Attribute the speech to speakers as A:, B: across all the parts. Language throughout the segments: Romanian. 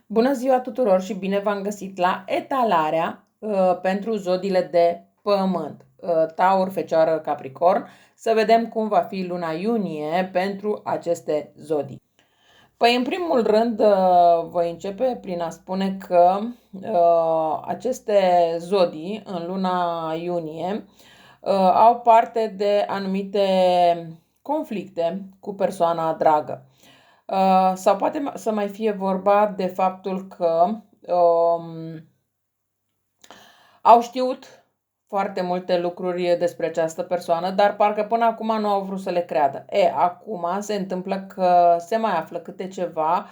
A: Bună ziua tuturor și bine v-am găsit la etalarea pentru zodiile de pământ, Taur, Fecioară, Capricorn, să vedem cum va fi luna iunie pentru aceste zodii. Păi, în primul rând, voi începe prin a spune că aceste zodii în luna iunie au parte de anumite conflicte cu persoana dragă. Sau poate să mai fie vorba de faptul că au știut foarte multe lucruri despre această persoană, dar parcă până acum nu au vrut să le creadă. Acum se întâmplă că se mai află câte ceva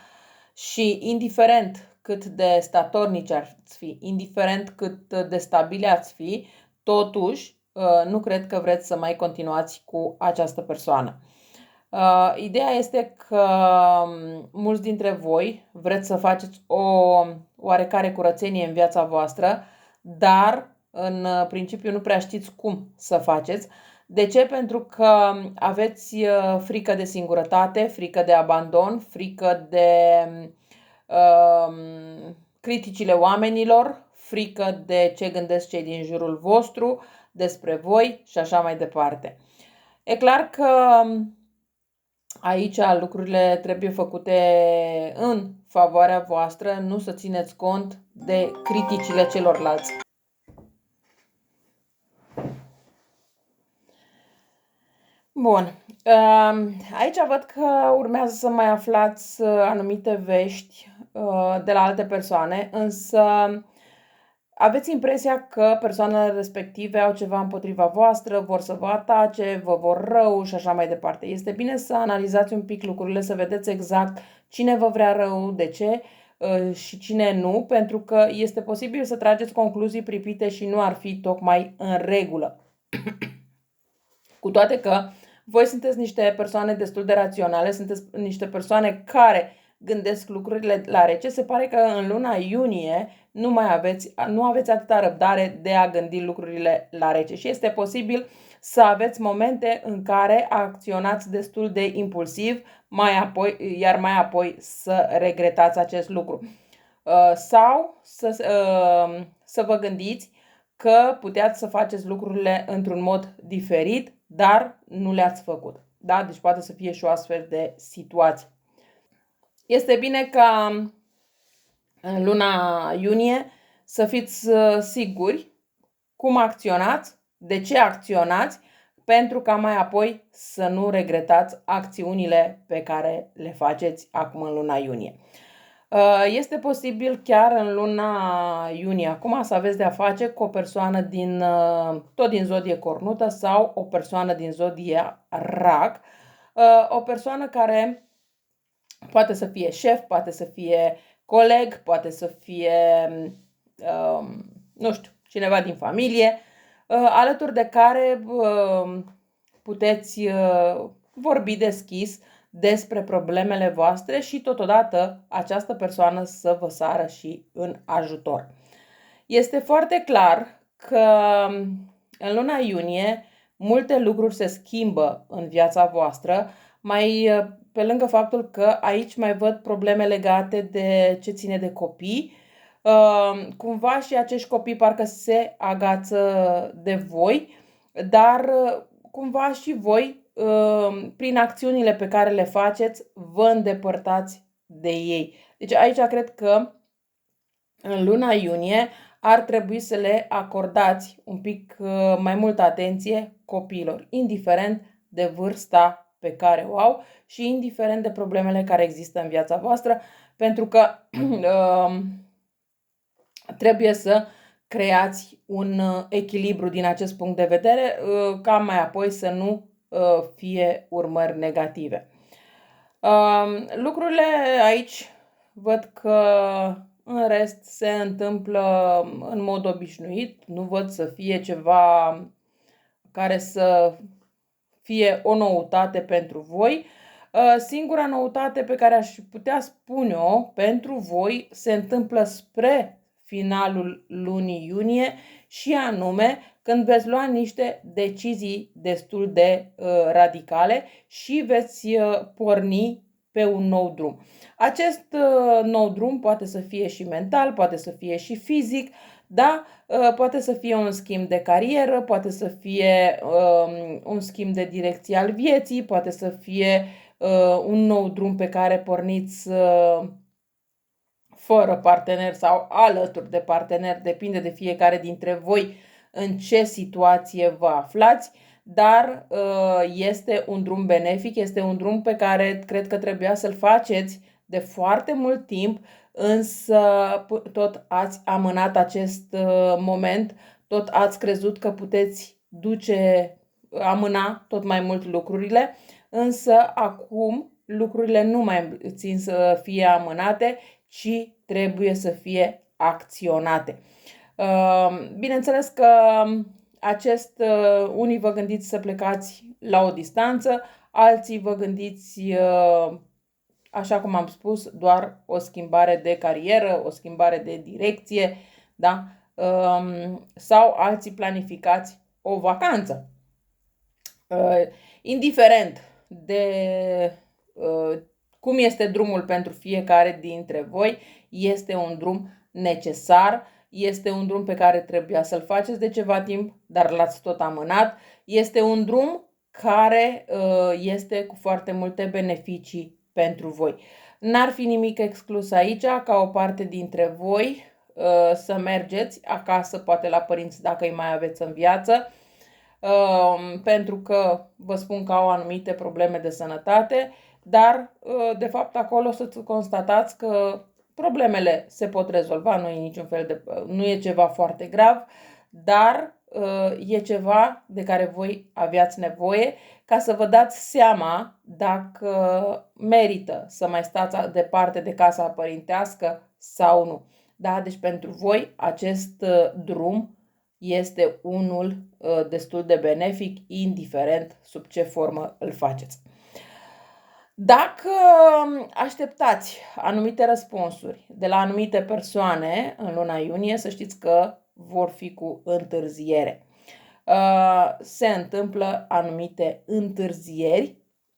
A: și indiferent cât de statornici ați fi, indiferent cât de stabili ați fi, totuși nu cred că vreți să mai continuați cu această persoană. Ideea este că mulți dintre voi vreți să faceți o oarecare curățenie în viața voastră, dar în principiu nu prea știți cum să faceți. De ce? Pentru că aveți frică de singurătate, frică de abandon, frică de criticile oamenilor, frică de ce gândesc cei din jurul vostru despre voi și așa mai departe. E clar că aici lucrurile trebuie făcute în favoarea voastră, nu să țineți cont de criticile celorlalți. Bun. Aici văd că urmează să mai aflați anumite vești de la alte persoane, însă aveți impresia că persoanele respective au ceva împotriva voastră, vor să vă atace, vă vor rău și așa mai departe. Este bine să analizați un pic lucrurile, să vedeți exact cine vă vrea rău, de ce și cine nu, pentru că este posibil să trageți concluzii pripite și nu ar fi tocmai în regulă. Cu toate că voi sunteți niște persoane destul de raționale, sunteți niște persoane care gândesc lucrurile la rece, se pare că în luna iunie nu aveți atâta răbdare de a gândi lucrurile la rece și este posibil să aveți momente în care acționați destul de impulsiv, iar mai apoi să regretați acest lucru. Sau să vă gândiți că puteați să faceți lucrurile într-un mod diferit, dar nu le-ați făcut. Da? Deci poate să fie și o astfel de situație. Este bine ca în luna iunie să fiți siguri cum acționați, de ce acționați, pentru ca mai apoi să nu regretați acțiunile pe care le faceți acum în luna iunie. Este posibil chiar în luna iunie acum să aveți de-a face cu o persoană tot din zodie cornută sau o persoană din zodie rac, o persoană care poate să fie șef, poate să fie coleg, poate să fie, nu știu, cineva din familie, alături de care puteți vorbi deschis despre problemele voastre și totodată această persoană să vă sară și în ajutor. Este foarte clar că în luna iunie multe lucruri se schimbă în viața voastră, pe lângă faptul că aici mai văd probleme legate de ce ține de copii. Cumva și acești copii parcă se agață de voi, dar cumva și voi, prin acțiunile pe care le faceți, vă îndepărtați de ei. Deci aici cred că în luna iunie ar trebui să le acordați un pic mai multă atenție copiilor, indiferent de vârsta pe care o au și indiferent de problemele care există în viața voastră, pentru că trebuie să creați un echilibru din acest punct de vedere, ca mai apoi să nu fie urmări negative. Lucrurile aici văd că în rest se întâmplă în mod obișnuit, nu văd să fie ceva care să fie o noutate pentru voi. Singura noutate pe care aș putea spune-o pentru voi se întâmplă spre finalul lunii iunie și anume când veți lua niște decizii destul de radicale și veți porni pe un nou drum. Acest nou drum poate să fie și mental, poate să fie și fizic, da? Poate să fie un schimb de carieră, poate să fie un schimb de direcție al vieții, poate să fie un nou drum pe care porniți fără partener sau alături de partener, depinde de fiecare dintre voi în ce situație vă aflați, dar este un drum benefic, este un drum pe care cred că trebuia să-l faceți de foarte mult timp, însă tot ați amânat acest moment, tot ați crezut că puteți amâna tot mai mult lucrurile, însă acum lucrurile nu mai țin să fie amânate, ci trebuie să fie acționate. Bineînțeles că unii vă gândiți să plecați la o distanță, alții vă gândiți, așa cum am spus, doar o schimbare de carieră, o schimbare de direcție, da? Sau alții planificați o vacanță. Indiferent de cum este drumul pentru fiecare dintre voi, este un drum necesar, este un drum pe care trebuia să-l faceți de ceva timp, dar l-ați tot amânat. Este un drum care este cu foarte multe beneficii pentru voi. N-ar fi nimic exclus aici ca o parte dintre voi să mergeți acasă, poate la părinți dacă îi mai aveți în viață, pentru că vă spun că au anumite probleme de sănătate, dar de fapt acolo să constatați că problemele se pot rezolva, nu e ceva foarte grav, dar e ceva de care voi aveați nevoie ca să vă dați seama dacă merită să mai stați departe de casa părintească sau nu. Da? Deci pentru voi acest drum este unul destul de benefic, indiferent sub ce formă îl faceți. Dacă așteptați anumite răspunsuri de la anumite persoane în luna iunie, să știți că vor fi cu întârziere. Se întâmplă anumite întârzieri,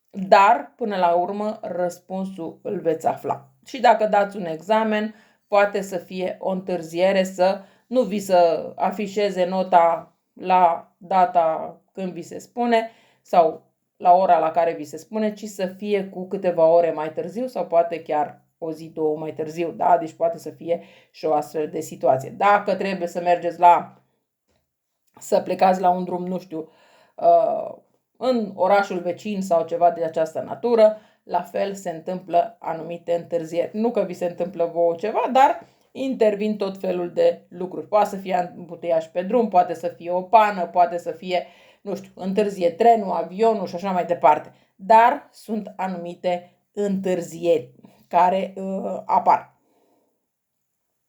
A: dar până la urmă răspunsul îl veți afla. Și dacă dați un examen, poate să fie o întârziere să nu vi să afișeze nota la data când vi se spune sau la ora la care vi se spune, ci să fie cu câteva ore mai târziu sau poate chiar o zi, două mai târziu. Da? Deci poate să fie și o astfel de situație. Dacă trebuie să mergeți să plecați la un drum, nu știu, în orașul vecin sau ceva de această natură, la fel se întâmplă anumite întârzieri. Nu că vi se întâmplă vouă ceva, dar intervin tot felul de lucruri. Poate să fie ambuteiaj pe drum, poate să fie o pană, poate să fie, nu știu, întârzie trenul, avionul și așa mai departe. Dar sunt anumite întârzieri care apar.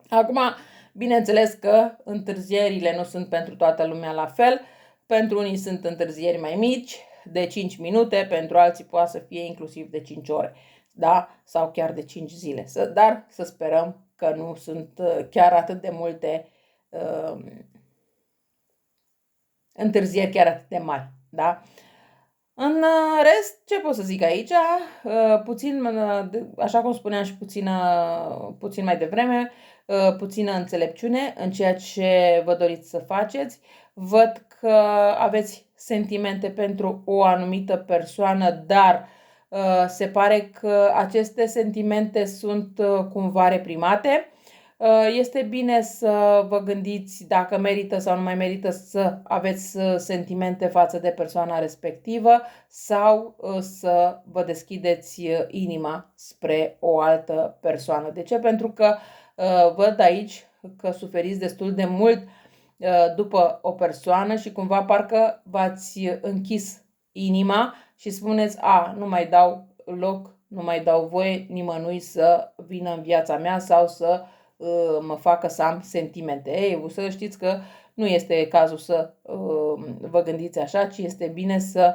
A: Acum, bineînțeles că întârzierile nu sunt pentru toată lumea la fel. Pentru unii sunt întârzieri mai mici, de 5 minute, pentru alții poate să fie inclusiv de 5 ore, da? Sau chiar de 5 zile. Dar să sperăm că nu sunt chiar atât de multe întârzieri chiar atât de mari, da? În rest, ce pot să zic aici? Puțin, așa cum spuneam și puțin mai devreme, puțină înțelepciune în ceea ce vă doriți să faceți. Văd că aveți sentimente pentru o anumită persoană, dar se pare că aceste sentimente sunt cumva reprimate. Este bine să vă gândiți dacă merită sau nu mai merită să aveți sentimente față de persoana respectivă sau să vă deschideți inima spre o altă persoană. De ce? Pentru că văd aici că suferiți destul de mult după o persoană și cumva parcă v-ați închis inima și spuneți, nu mai dau loc, nu mai dau voie nimănui să vină în viața mea sau să mă facă să am sentimente. Ei, să știți că nu este cazul să vă gândiți așa, ci este bine să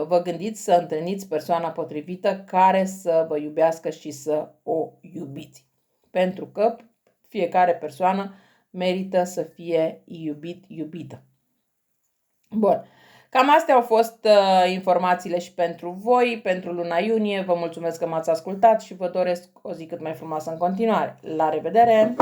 A: vă gândiți să întâlniți persoana potrivită care să vă iubească și să o iubiți. Pentru că fiecare persoană merită să fie iubită. Bun. Cam astea au fost informațiile și pentru voi, pentru luna iunie. Vă mulțumesc că m-ați ascultat și vă doresc o zi cât mai frumoasă în continuare. La revedere!